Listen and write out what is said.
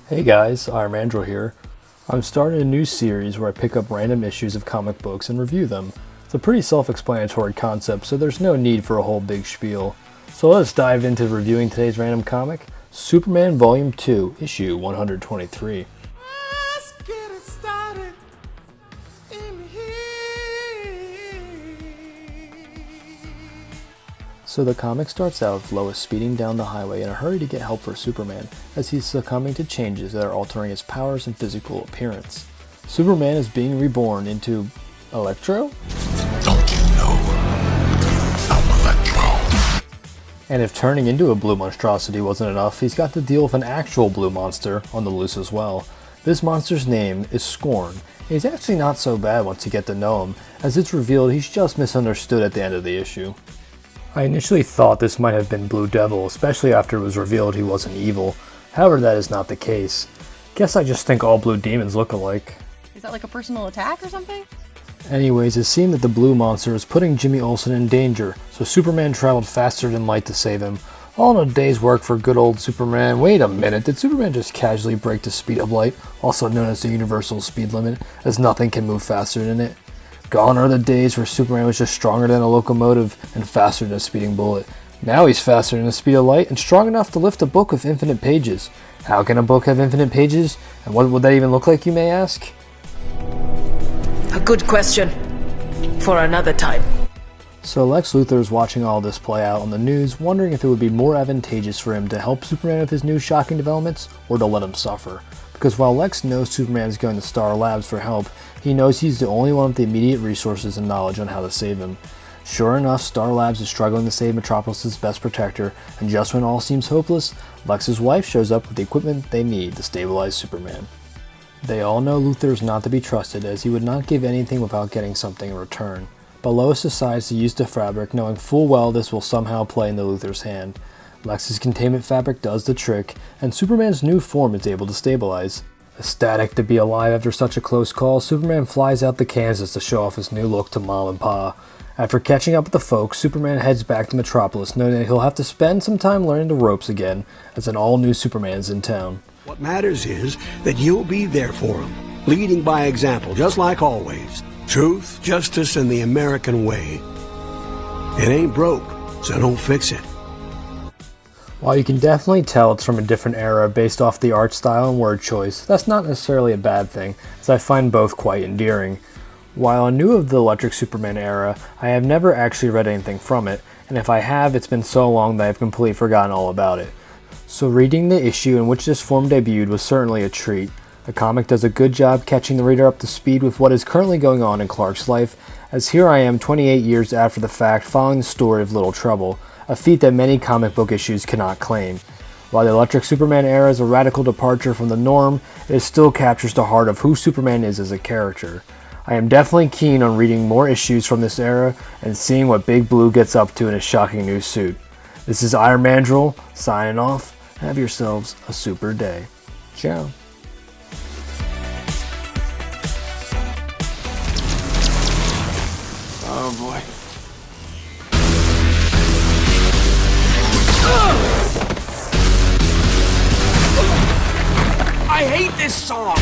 Hey guys, Iron Andrew here. I'm starting a new series where I pick up random issues of comic books and review them. It's a pretty self-explanatory concept, so there's no need for a whole big spiel. So let's dive into reviewing today's random comic, Superman Volume 2, Issue 123. Let's get it started in here. So the comic starts out with Lois speeding down the highway in a hurry to get help for Superman, as he's succumbing to changes that are altering his powers and physical appearance. Superman is being reborn into Electro? Don't you know I'm Electro? And if turning into a blue monstrosity wasn't enough, he's got to deal with an actual blue monster on the loose as well. This monster's name is Scorn, and he's actually not so bad once you get to know him, as it's revealed he's just misunderstood at the end of the issue. I initially thought this might have been Blue Devil, especially after it was revealed he wasn't evil. However, that is not the case. Guess I just think all blue demons look alike. Is that like a personal attack or something? Anyways, it seemed that the blue monster was putting Jimmy Olsen in danger, so Superman traveled faster than light to save him. All in a day's work for good old Superman. Wait a minute, did Superman just casually break the speed of light, also known as the universal speed limit, as nothing can move faster than it? Gone are the days where Superman was just stronger than a locomotive and faster than a speeding bullet. Now he's faster than the speed of light and strong enough to lift a book with infinite pages. How can a book have infinite pages? And what would that even look like, you may ask? A good question. For another time. So Lex Luthor is watching all this play out on the news, wondering if it would be more advantageous for him to help Superman with his new shocking developments, or to let him suffer. Because while Lex knows Superman is going to Star Labs for help, he knows he's the only one with the immediate resources and knowledge on how to save him. Sure enough, Star Labs is struggling to save Metropolis' best protector, and just when all seems hopeless, Lex's wife shows up with the equipment they need to stabilize Superman. They all know Luthor is not to be trusted, as he would not give anything without getting something in return. But Lois decides to use the fabric, knowing full well this will somehow play into Luthor's hand. Lex's containment fabric does the trick, and Superman's new form is able to stabilize. Ecstatic to be alive after such a close call, Superman flies out to Kansas to show off his new look to Mom and Pa. After catching up with the folks, Superman heads back to Metropolis, knowing that he'll have to spend some time learning the ropes again, as an all-new Superman's in town. What matters is that you'll be there for him, leading by example, just like always. Truth, justice, and the American way. It ain't broke, so don't fix it. While you can definitely tell it's from a different era based off the art style and word choice, that's not necessarily a bad thing, as I find both quite endearing. While I knew of the Electric Superman era, I have never actually read anything from it, and if I have, it's been so long that I've completely forgotten all about it. So reading the issue in which this form debuted was certainly a treat. The comic does a good job catching the reader up to speed with what is currently going on in Clark's life, as here I am 28 years after the fact following the story of Little Trouble, a feat that many comic book issues cannot claim. While the Electric Superman era is a radical departure from the norm, it still captures the heart of who Superman is as a character. I am definitely keen on reading more issues from this era and seeing what Big Blue gets up to in his shocking new suit. This is Iron Mandrill, signing off. Have yourselves a super day. Ciao. Oh boy. I hate this song.